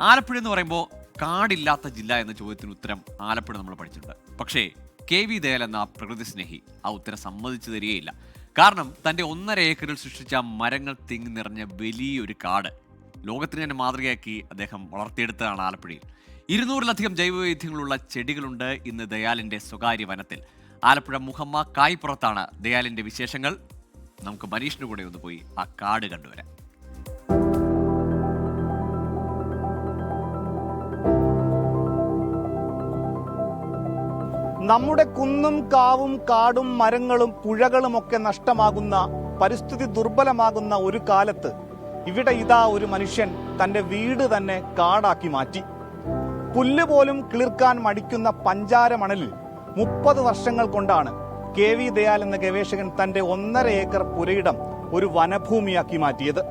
ആലപ്പുഴ എന്ന് പറയുമ്പോൾ കാടില്ലാത്ത ജില്ല എന്ന ചോദ്യത്തിന് ഉത്തരം ആലപ്പുഴ നമ്മൾ പഠിച്ചിട്ടുണ്ട്. പക്ഷേ KV ദയാൽ എന്ന പ്രകൃതി സ്നേഹി ആ ഉത്തരം സമ്മതിച്ചു തരികയില്ല. കാരണം തൻ്റെ 1.5 ഏക്കറിൽ സൃഷ്ടിച്ച മരങ്ങൾ തിങ്ങി നിറഞ്ഞ വലിയൊരു കാട് ലോകത്തിന് തന്നെ മാതൃകയാക്കി അദ്ദേഹം വളർത്തിയെടുത്തതാണ് ആലപ്പുഴയിൽ. 200-ലധികം ജൈവവൈവിധ്യങ്ങളുള്ള ചെടികളുണ്ട് ഇന്ന് ദയാലിൻ്റെ സ്വകാര്യ വനത്തിൽ. ആലപ്പുഴ മുഹമ്മ കായ്പുറത്താണ് ദയാലിൻ്റെ വിശേഷങ്ങൾ. നമുക്ക് മനീഷിന് കൂടെ ഒന്ന് പോയി ആ കാട് കണ്ടുവരാം. നമ്മുടെ കുന്നും കാവും കാടും മരങ്ങളും പുഴകളുമൊക്കെ നഷ്ടമാകുന്ന, പരിസ്ഥിതി ദുർബലമാകുന്ന ഒരു കാലത്ത് ഇവിടെ ഇതാ ഒരു മനുഷ്യൻ തന്റെ വീട് തന്നെ കാടാക്കി മാറ്റി. പുല്ല് പോലും കിളിർക്കാൻ മടിക്കുന്ന പഞ്ചാര മണലിൽ 30 വർഷങ്ങൾ കൊണ്ടാണ് KV ദയാൽ എന്ന ഗവേഷകൻ തന്റെ 1.5 ഏക്കർ പുരയിടം ഒരു വനഭൂമിയാക്കി മാറ്റിയത്.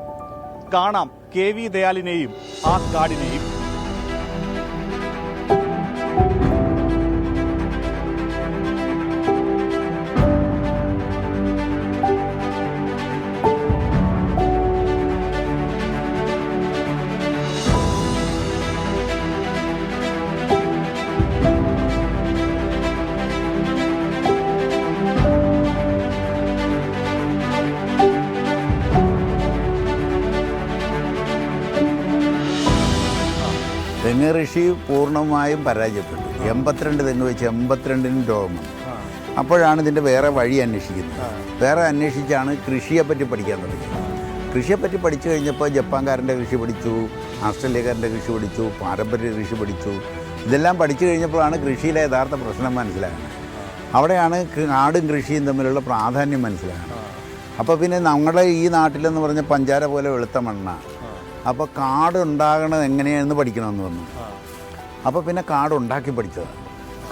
കാണാം KV ദയാലിനെയും ആ കാടിനെയും. തെങ്ങ് കൃഷി പൂർണ്ണമായും പരാജയപ്പെട്ടു. 82 തെങ്ങ് വെച്ച് 82നും രോഗം വന്നു. അപ്പോഴാണ് ഇതിൻ്റെ വേറെ വഴി അന്വേഷിക്കുന്നത്. വേറെ അന്വേഷിച്ചാണ് കൃഷിയെപ്പറ്റി പഠിക്കാൻ തുടങ്ങിയത്. കൃഷിയെപ്പറ്റി പഠിച്ചു കഴിഞ്ഞപ്പോൾ ജപ്പാൻകാരൻ്റെ കൃഷി പഠിച്ചു, ആസ്ട്രേലിയക്കാരൻ്റെ കൃഷി പഠിച്ചു, പാരമ്പര്യ കൃഷി പഠിച്ചു. ഇതെല്ലാം പഠിച്ചു കഴിഞ്ഞപ്പോഴാണ് കൃഷിയിലെ യഥാർത്ഥ പ്രശ്നം മനസ്സിലാകുന്നത്. അവിടെയാണ് കാടും കൃഷിയും തമ്മിലുള്ള പ്രാധാന്യം മനസ്സിലാകുന്നത്. അപ്പോൾ പിന്നെ നമ്മുടെ ഈ നാട്ടിലെന്ന് പറഞ്ഞ പഞ്ചാര പോലെ വെളുത്ത മണ്ണാണ്. അപ്പോൾ കാടുണ്ടാകണത് എങ്ങനെയാണെന്ന് പഠിക്കണമെന്ന് വന്നു. അപ്പോൾ പിന്നെ കാടുണ്ടാക്കി പഠിച്ചതാണ്.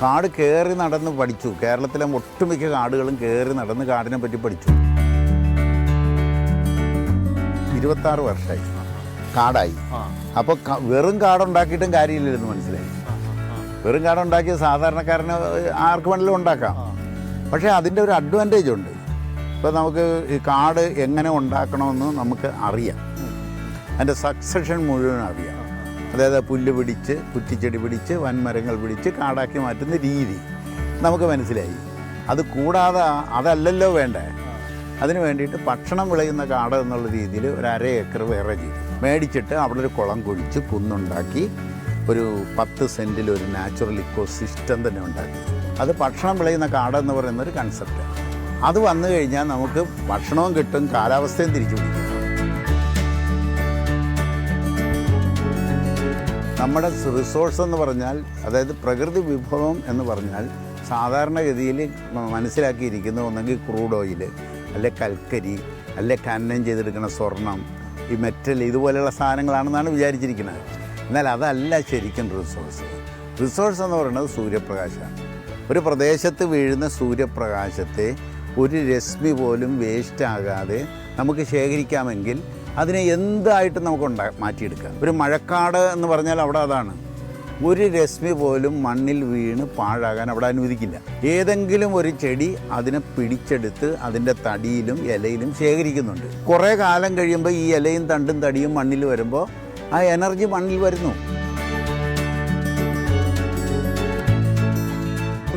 കാട് കയറി നടന്ന് പഠിച്ചു. കേരളത്തിലെ ഒട്ടുമിക്ക കാടുകളും കയറി നടന്ന് കാടിനെ പറ്റി പഠിച്ചു. 26 വർഷമായി കാടായി. അപ്പോൾ വെറും കാടുണ്ടാക്കിയിട്ടും കാര്യമില്ലെന്ന് മനസ്സിലായി. വെറും കാടുണ്ടാക്കിയത് സാധാരണക്കാരന് ആർക്ക് വേണമെങ്കിലും ഉണ്ടാക്കാം. പക്ഷേ അതിൻ്റെ ഒരു അഡ്വാൻറ്റേജ് ഉണ്ട്. ഇപ്പോൾ നമുക്ക് ഈ കാട് എങ്ങനെ ഉണ്ടാക്കണമെന്ന് നമുക്ക് അറിയാം. അതിൻ്റെ സക്സഷൻ മുഴുവൻ അറിയാം. അതായത് പുല്ല് പിടിച്ച്, കുറ്റിച്ചെടി പിടിച്ച്, വൻമരങ്ങൾ പിടിച്ച് കാടാക്കി മാറ്റുന്ന രീതി നമുക്ക് മനസ്സിലായി. അത് കൂടാതെ അതല്ലല്ലോ വേണ്ടേ. അതിന് വേണ്ടിയിട്ട് ഭക്ഷണം വിളയുന്ന കാട് എന്നുള്ള രീതിയിൽ ഒരു 1.5 ഏക്കർ വേറെ ചെയ്തു. മേടിച്ചിട്ട് അവിടെ ഒരു കുളം കുഴിച്ച് കുന്നുണ്ടാക്കി ഒരു 10 സെൻറ്റിൽ ഒരു നാച്ചുറൽ ഇക്കോ സിസ്റ്റം തന്നെ ഉണ്ടാക്കി. അത് ഭക്ഷണം വിളയുന്ന കാടെന്ന് പറയുന്നൊരു കൺസെപ്റ്റാണ്. അത് വന്നു കഴിഞ്ഞാൽ നമുക്ക് ഭക്ഷണവും കിട്ടും, കാലാവസ്ഥയും തിരിച്ചു പിടിക്കും. നമ്മുടെ റിസോഴ്സ് എന്ന് പറഞ്ഞാൽ, അതായത് പ്രകൃതി വിഭവം എന്ന് പറഞ്ഞാൽ സാധാരണഗതിയിൽ മനസ്സിലാക്കിയിരിക്കുന്നത് ഒന്നെങ്കിൽ ക്രൂഡ് ഓയിൽ, അല്ലെ കൽക്കരി, അല്ലെ ഖനനം ചെയ്തെടുക്കുന്ന സ്വർണം, ഈ മെറ്റൽ, ഇതുപോലെയുള്ള സാധനങ്ങളാണെന്നാണ് വിചാരിച്ചിരിക്കുന്നത്. എന്നാൽ അതല്ല ശരിക്കും റിസോഴ്സ്. റിസോഴ്സ് എന്ന് പറയുന്നത് സൂര്യപ്രകാശമാണ്. ഒരു പ്രദേശത്ത് വീഴുന്ന സൂര്യപ്രകാശത്തെ ഒരു രശ്മി പോലും വേസ്റ്റ് ആകാതെ നമുക്ക് ശേഖരിക്കാമെങ്കിൽ അതിനെ എന്തായിട്ടും നമുക്ക് മാറ്റിയെടുക്കാം. ഒരു മഴക്കാട് എന്ന് പറഞ്ഞാൽ അവിടെ അതാണ്. ഒരു രശ്മി പോലും മണ്ണിൽ വീണ് പാഴാകാൻ അവിടെ അനുവദിക്കില്ല. ഏതെങ്കിലും ഒരു ചെടി അതിനെ പിടിച്ചെടുത്ത് അതിൻ്റെ തടിയിലും ഇലയിലും ശേഖരിക്കുന്നുണ്ട്. കുറേ കാലം കഴിയുമ്പോൾ ഈ ഇലയും തണ്ടും തടിയും മണ്ണിൽ വരുമ്പോൾ ആ എനർജി മണ്ണിൽ വരുന്നു.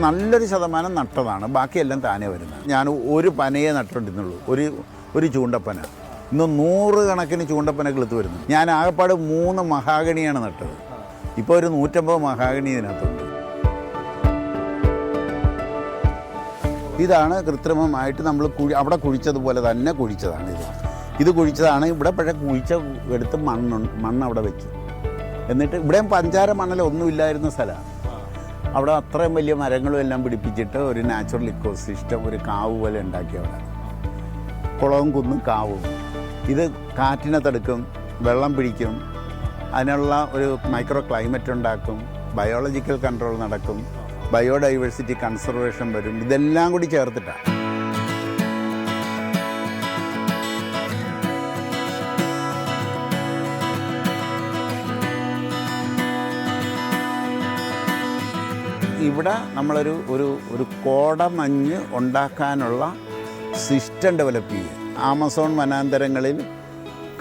നല്ലൊരു ശതമാനം നട്ടതാണ്, ബാക്കിയെല്ലാം താനേ വരുന്നത്. ഞാൻ ഒരു പനയെ നട്ടിട്ടുണ്ടെന്നുള്ളൂ, ഒരു ചൂണ്ടപ്പന. ഇന്ന് 100 കണക്കിന് ചൂണ്ടപ്പന കിളുത്ത് വരുന്നു. ഞാൻ ആകെപ്പാട് 3 മഹാഗണിയാണ് നട്ടത്. ഇപ്പോൾ ഒരു 150 മഹാഗണി ഇതിനകത്തുണ്ട്. ഇതാണ് കൃത്രിമമായിട്ട് നമ്മൾ അവിടെ കുഴിച്ചതുപോലെ തന്നെ കുഴിച്ചതാണ്. ഇത് കുഴിച്ചതാണ്. ഇവിടെ പക്ഷേ എടുത്ത് മണ്ണ് അവിടെ വെച്ചു. എന്നിട്ട് ഇവിടെയും പഞ്ചാര മണലൊന്നും ഇല്ലായിരുന്ന സ്ഥലമാണ്. അവിടെ അത്രയും വലിയ മരങ്ങളും എല്ലാം പിടിപ്പിച്ചിട്ട് ഒരു നാച്ചുറൽ ഇക്കോ സിസ്റ്റം, ഒരു കാവ് പോലെ ഉണ്ടാക്കി. അവിടെ കുളവും കുന്നും കാവും. ഇത് കാറ്റിനെ തടുക്കും, വെള്ളം പിടിക്കും, അതിനുള്ള ഒരു മൈക്രോ ക്ലൈമറ്റ് ഉണ്ടാക്കും, ബയോളജിക്കൽ കൺട്രോൾ നടക്കും, ബയോഡൈവേഴ്സിറ്റി കൺസർവേഷൻ വരും. ഇതെല്ലാം കൂടി ചേർത്തിട്ടാണ്. ഇവിടെ നമ്മളൊരു ഒരു കോടമഞ്ഞ് ഉണ്ടാക്കാനുള്ള സിസ്റ്റം ഡെവലപ്പ് ചെയ്യുക. ആമസോൺ വനാന്തരങ്ങളിൽ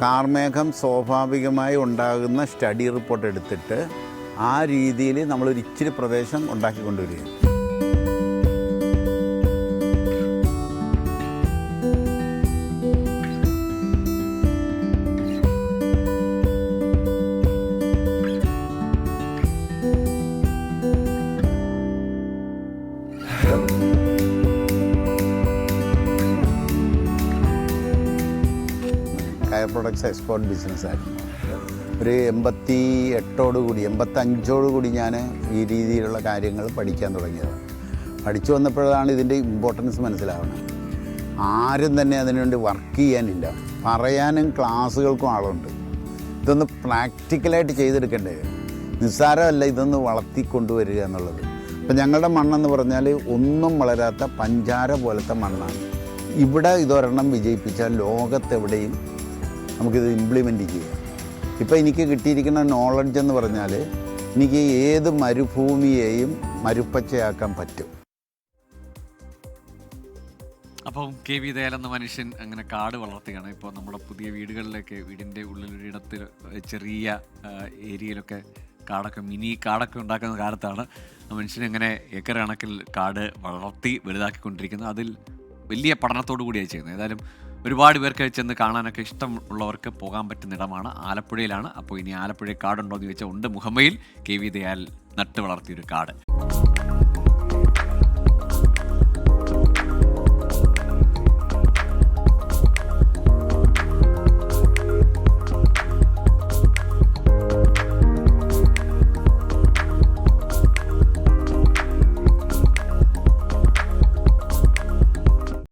കാർമേഘം സ്വാഭാവികമായി ഉണ്ടാകുന്ന സ്റ്റഡി റിപ്പോർട്ട് എടുത്തിട്ട് ആ രീതിയിൽ നമ്മളൊരു ഇച്ചിരി പ്രദേശം ഉണ്ടാക്കിക്കൊണ്ടുവരികയാണ്. കയർ പ്രൊഡക്ട്സ് എക്സ്പോർട്ട് ബിസിനസ്സായിരുന്നു. ഒരു 85 ഞാൻ ഈ രീതിയിലുള്ള കാര്യങ്ങൾ പഠിക്കാൻ തുടങ്ങിയത്. പഠിച്ചു വന്നപ്പോഴാണ് ഇതിൻ്റെ ഇമ്പോർട്ടൻസ് മനസ്സിലാവുന്നത്. ആരും തന്നെ അതിനുവേണ്ടി വർക്ക് ചെയ്യാനില്ല, പറയാനും ക്ലാസ്സുകൾക്കും ആളുണ്ട്. ഇതൊന്ന് പ്രാക്ടിക്കലായിട്ട് ചെയ്തെടുക്കേണ്ടേ, നിസ്സാരമല്ല ഇതൊന്ന് വളർത്തിക്കൊണ്ടുവരിക എന്നുള്ളത്. ഇപ്പം ഞങ്ങളുടെ മണ്ണെന്ന് പറഞ്ഞാൽ ഒന്നും വളരാത്ത പഞ്ചാര പോലത്തെ മണ്ണാണ്. ഇവിടെ ഇതൊരെണ്ണം വിജയിപ്പിച്ചാൽ ലോകത്തെവിടെയും നമുക്കിത് ഇംപ്ലിമെൻറ്റ് ചെയ്യാം. ഇപ്പോൾ എനിക്ക് കിട്ടിയിരിക്കുന്ന നോളജ് എന്ന് പറഞ്ഞാൽ എനിക്ക് ഏത് മരുഭൂമിയെയും മരുപ്പച്ചയാക്കാൻ പറ്റും. അപ്പം KV ദയാൽ എന്ന മനുഷ്യൻ അങ്ങനെ കാട് വളർത്തുകയാണ്. ഇപ്പോൾ നമ്മുടെ പുതിയ വീടുകളിലൊക്കെ വീടിൻ്റെ ഉള്ളിലൊരിടത്ത് ചെറിയ ഏരിയയിലൊക്കെ കാടൊക്കെ മിനി കാടൊക്കെ ഉണ്ടാക്കുന്ന കാലത്താണ് ആ മനുഷ്യൻ അങ്ങനെ ഏക്കർ കണക്കിൽ കാട് വളർത്തി വലുതാക്കിക്കൊണ്ടിരിക്കുന്നത്. അതിൽ വലിയ പഠനത്തോടു കൂടിയാണ് ചെയ്യുന്നത്. ഏതായാലും ഒരുപാട് പേർക്ക് ചെന്ന് കാണാനൊക്കെ ഇഷ്ടമുള്ളവർക്ക് പോകാൻ പറ്റുന്ന ഇടമാണ്. ആലപ്പുഴയിലാണ്. അപ്പോൾ ഇനി ആലപ്പുഴയിൽ കാടുണ്ടോ എന്ന് ചോദിച്ചാൽ ഉണ്ട്. മുഹമ്മയിൽ KV ദയാൽ നട്ട് വളർത്തിയൊരു കാട്.